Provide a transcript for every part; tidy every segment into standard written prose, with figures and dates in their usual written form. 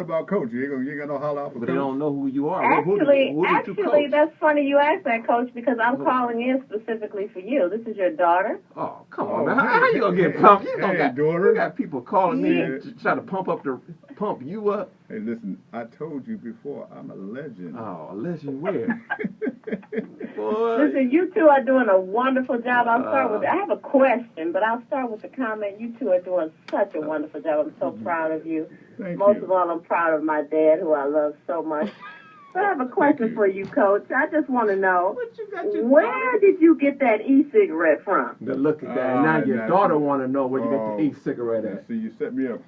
about Coach. You ain't gonna holler out for But Coach. they don't know who you are. Actually, that's funny you asked that, Coach, because I'm calling in specifically for you. This is your daughter. Oh, come on, man. How you gonna get pumped? You got people calling me and try to pump you up. Hey, listen, I told you before, I'm a legend. Oh, a legend where? Boy. Listen, you two are doing a wonderful job. I'll start with, I have a question, but I'll start with the comment. You two are doing such a wonderful job. I'm so proud of you. Most of all, I'm proud of my dad, who I love so much. But I have a question for you, Coach. I just want to know, where did you get that e-cigarette from? Look at that. Now your daughter want to know where you get the e-cigarette at. See, you set me up.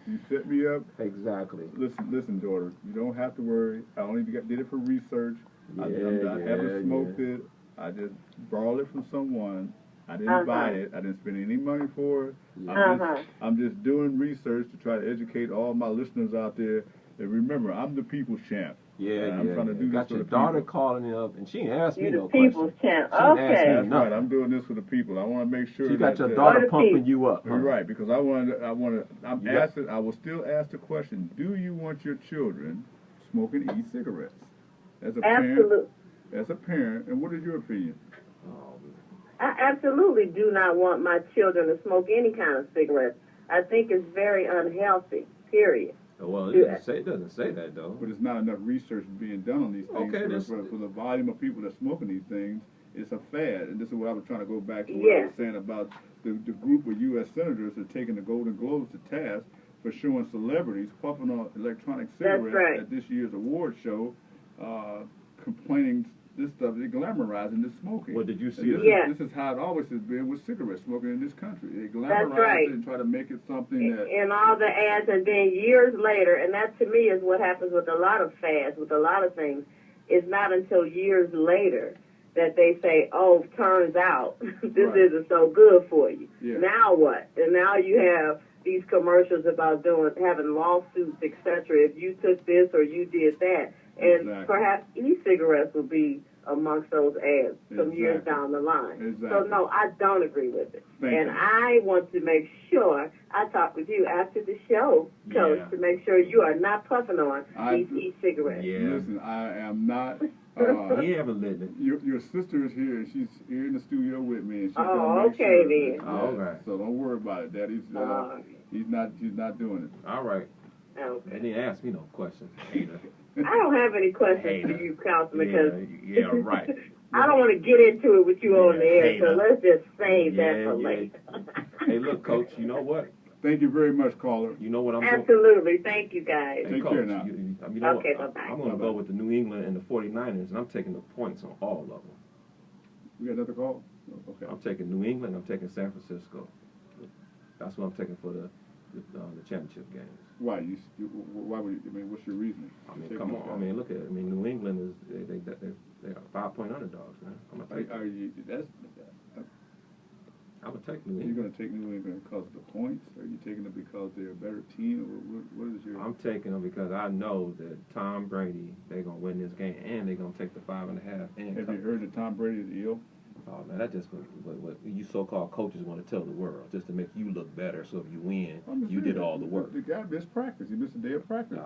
Exactly. Listen, daughter. You don't have to worry. I only did it for research. I haven't smoked it. I just borrowed it from someone. I didn't buy it. I didn't spend any money for it. I'm just doing research to try to educate all my listeners out there. And remember, I'm the people's champ. I'm trying to do this for the people. Got your daughter calling you up, and she ain't asked me no questions. People's champ. Okay. That's right. I'm doing this for the people. I want to make sure. You got your daughter pumping you up. Huh? Right, because I will still ask the question: do you want your children smoking e-cigarettes? Absolutely. As a parent, and what is your opinion? I absolutely do not want my children to smoke any kind of cigarettes. I think it's very unhealthy. Period. Well, it doesn't say that, though. But it's not enough research being done on these things. For the volume of people that are smoking these things, it's a fad. And this is what I was trying to go back to what I was saying about the group of U.S. senators that are taking the Golden Globes to task for showing celebrities puffing on electronic cigarettes at this year's award show, complaining this stuff, they're glamorizing this smoking. Well, did you see this is how it always has been with cigarette smoking in this country. They glamorize it and try to make it something that... And all the ads, and then years later, and that to me is what happens with a lot of fads, with a lot of things, it's not until years later that they say, oh, turns out this isn't so good for you. Yeah. Now what? And now you have these commercials about having lawsuits, etc. if you took this or you did that. And perhaps e-cigarettes will be amongst those ads some years down the line. So, no, I don't agree with it. And I want to make sure I talk with you after the show, Coach, to make sure you are not puffing on these e-cigarettes. Listen, I am not. Your sister is here, and she's here in the studio with me. And she's then. All right. So don't worry about it, Daddy. He's not doing it. All right. Okay. They didn't ask me no questions. I don't have any questions for you, Councilman, because right. I don't want to get into it with you on the air, so let's just save that for later. Hey, look, Coach, you know what? Thank you very much, caller. You know what I'm doing? Absolutely. Thank you, guys. Take care now. You know okay, bye-bye. I'm going to go with the New England and the 49ers, and I'm taking the points on all of them. You got another call? Okay. I'm taking New England. I'm taking San Francisco. That's what I'm taking for the championship games. Why? Why would you? I mean, what's your reasoning? I mean, come on. I mean, look at it. I mean, New England they are 5-point underdogs, man. I'm gonna take. I'm gonna take New England. You're gonna take New England because of the points? Or are you taking them because they're a better team? Or what is your? I'm taking them because I know that Tom Brady, they're gonna win this game, and they're gonna take the 5.5. Have you heard that Tom Brady is ill? Oh man, that's just what you so-called coaches want to tell the world, just to make you look better. So if you win, you did all the work. The guy missed practice. He missed a day of practice.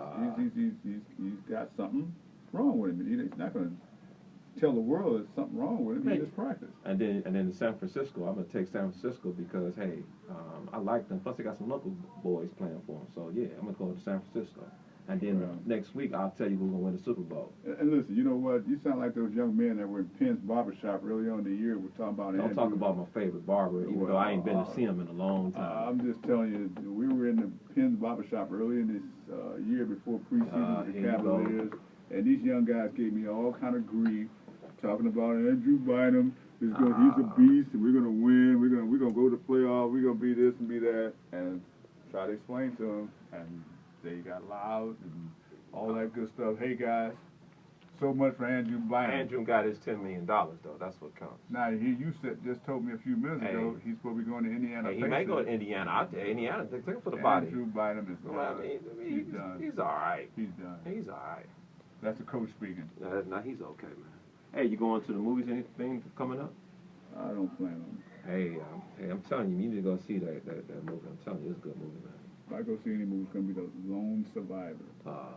He's got something wrong with him. He's not going to tell the world there's something wrong with him. He missed practice. And then in San Francisco, I'm going to take San Francisco because hey, I like them. Plus they got some local boys playing for them. So yeah, I'm going to go to San Francisco. And then next week, I'll tell you who's going to win the Super Bowl. And listen, you know what? You sound like those young men that were in Penn's barbershop early on in the year. We're talking about Don't talk about my favorite barber, even though I ain't been to see him in a long time. I'm just telling you, we were in the Penn's barbershop early in this year before preseason with the Cavaliers. And these young guys gave me all kind of grief, talking about Andrew Bynum. He's a beast, and we're going to win. We're going to go to the playoffs. We're going to be this and be that. And try to explain to them. And they got loud and all that good stuff. Hey, guys, so much for Andrew Bynum. Andrew got his $10 million, though. That's what counts. Now, you just told me a few minutes ago he's supposed to be going to Indiana. He may go to Indiana. I'll tell you, Indiana, take him for the body. Andrew Bynum is he's done. He's all right. He's done. He's all right. That's a coach speaking. No, he's okay, man. Hey, you going to the movies? Anything coming up? I don't plan on it. Hey, I'm telling you, you need to go see that movie. I'm telling you, it's a good movie, man. If I go see any movie, it's going to be The Lone Survivor. Oh,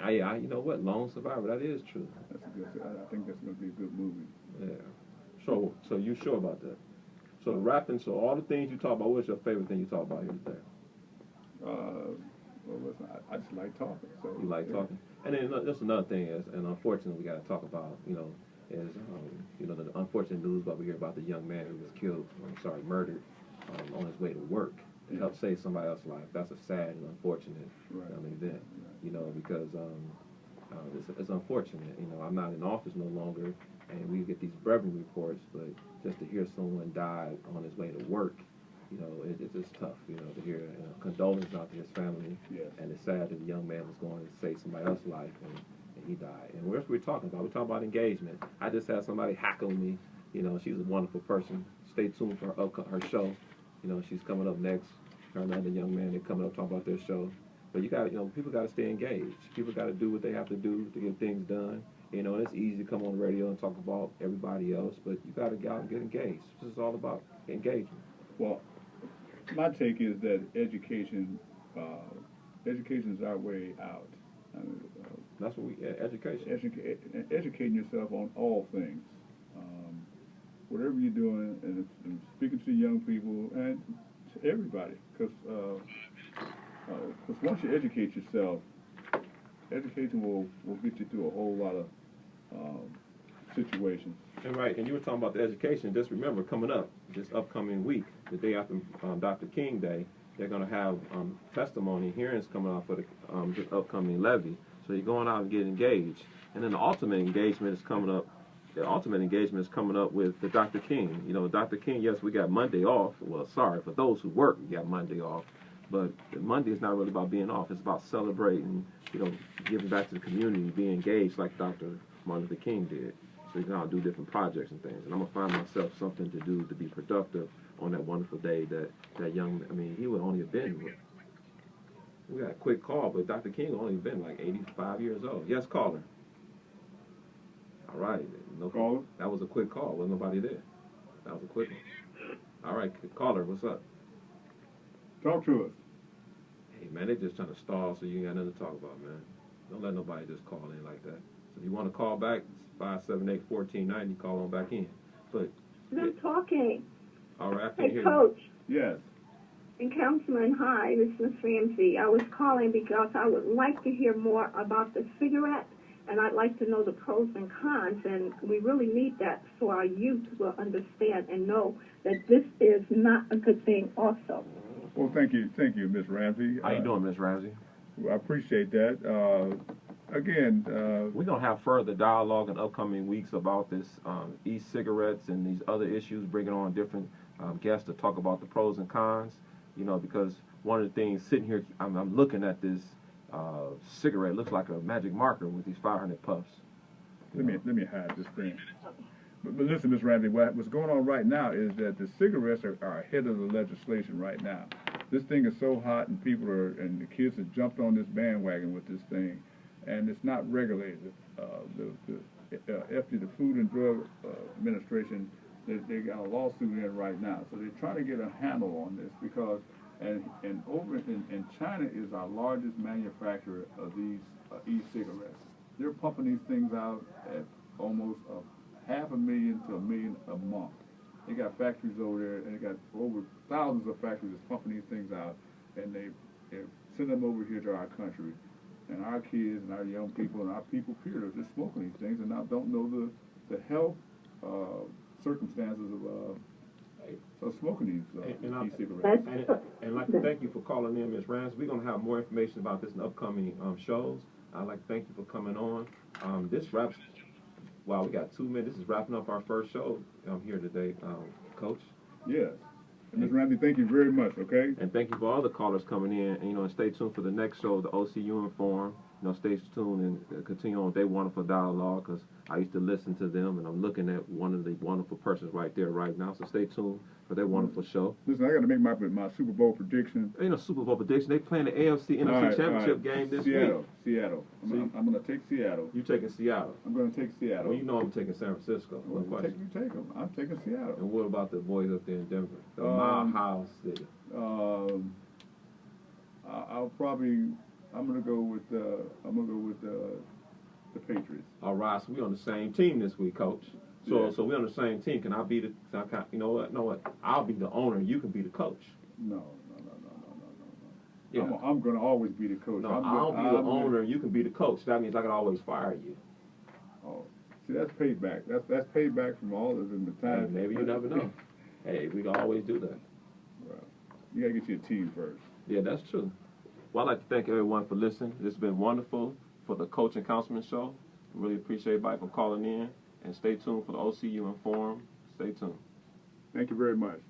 You know what? Lone Survivor, that is true. That's a good. I think that's going to be a good movie. Yeah. So you sure about that? So rapping. So all the things you talk about. What's your favorite thing you talk about here today? Well, listen, I just like talking. So you like talking, and then just another thing is, and unfortunately, we got to talk about, is the unfortunate news about we hear about the young man who was killed, murdered, on his way to work to help save somebody else's life. That's a sad and unfortunate event, because it's unfortunate. I'm not in office no longer, and we get these brethren reports, but just to hear someone died on his way to work, it's just tough, to hear. Condolences out to his family, and it's sad that the young man was going to save somebody else's life, and he died. And what we're talking about? We're talking about engagement. I just had somebody hackle me. She's a wonderful person. Stay tuned for her show. She's coming up next. Her and another young man, they're coming up talking about their show. But people got to stay engaged. People got to do what they have to do to get things done. And it's easy to come on the radio and talk about everybody else, but you got to go out and get engaged. This is all about engagement. Well, my take is that education is our way out. That's what education. Educating yourself on all things. Whatever you're doing, and speaking to young people and to everybody, because once you educate yourself, education will get you through a whole lot of situations. And you were talking about the education. Just remember, coming up this upcoming week, the day after Dr. King Day, they're going to have testimony hearings coming out for the upcoming levy. So you're going out and getting engaged. And then the ultimate engagement is coming up. The ultimate engagement is coming up with the Dr. King. Dr. King, yes, we got Monday off. Well, sorry, for those who work, we got Monday off. But Monday is not really about being off. It's about celebrating, giving back to the community, being engaged like Dr. Martin Luther King did. So you can all do different projects and things. And I'm going to find myself something to do to be productive on that wonderful day that young, he would only have been, we got a quick call, but Dr. King only been like 85 years old. Yes, caller. All right. No caller? That was a quick call. Wasn't nobody there. That was a quick one. All right, caller, what's up? Talk to us. Hey, man, they just trying to stall so you ain't got nothing to talk about, man. Don't let nobody just call in like that. So if you want to call back, it's 578-1490. Call on back in. But I'm talking. All right, I can hear Coach. you. Yes. And Councilman, hi, this is Miss Ramsey. I was calling because I would like to hear more about the cigarette, and I'd like to know the pros and cons, and we really need that so our youth will understand and know that this is not a good thing also. Well, thank you, Miss Ramsey. How you doing, Miss Ramsey? I appreciate that. Again, we're going to have further dialogue in upcoming weeks about this e-cigarettes and these other issues, bringing on different guests to talk about the pros and cons, because one of the things sitting here, I'm looking at this cigarette, looks like a magic marker with these 500 puffs. Let me hide this thing. But listen, Ms. Ramsey, what's going on right now is that the cigarettes are ahead of the legislation right now. This thing is so hot, and and the kids have jumped on this bandwagon with this thing, and it's not regulated. The FDA, the Food and Drug Administration, they got a lawsuit in right now, so they're trying to get a handle on this because, and over in China is our largest manufacturer of these e-cigarettes. They're pumping these things out at almost $500,000 to $1 million a month. They got factories over there, and they got over thousands of factories that's pumping these things out, and they send them over here to our country. And our kids and our young people and our people, period, are just smoking these things and now don't know the health circumstances of smoking these e-cigarettes. And I'd like to thank you for calling in, Ms. Rams. We're going to have more information about this in upcoming shows. I'd like to thank you for coming on. This wraps. Wow, we got 2 minutes. This is wrapping up our first show here today, Coach. Yes. Ms. Ramsey, thank you very much, okay? And thank you for all the callers coming in. And, and stay tuned for the next show, the OCU Inform. Stay tuned and continue on their wonderful dialogue because I used to listen to them, and I'm looking at one of the wonderful persons right there right now. So stay tuned for their wonderful show. Listen, I got to make my Super Bowl prediction. Super Bowl prediction. They playing the AFC NFC Championship game this week. Seattle. I'm going to take Seattle. You taking Seattle? I'm going to take Seattle. Well, you know I'm taking San Francisco. Well, you take them. I'm taking Seattle. And what about the boys up there in Denver? The Mile High City. I'll probably I'm gonna go with the Patriots. All right, so we on the same team this week, Coach. So Yeah. so we on the same team. Can I be the? You know what? I'll be the owner. You can be the coach. No. Yeah. I'm gonna always be the coach. No, I'll be the owner. You can be the coach. That means I can always fire you. Oh, see, that's payback. That's payback from all of them. The time. Hey, maybe you never know. Hey, we can always do that. Well, you gotta get your team first. Yeah, that's true. Well, I'd like to thank everyone for listening. This has been wonderful for the Coach and Councilman show. Really appreciate everybody for calling in. And stay tuned for the OCU Inform. Stay tuned. Thank you very much.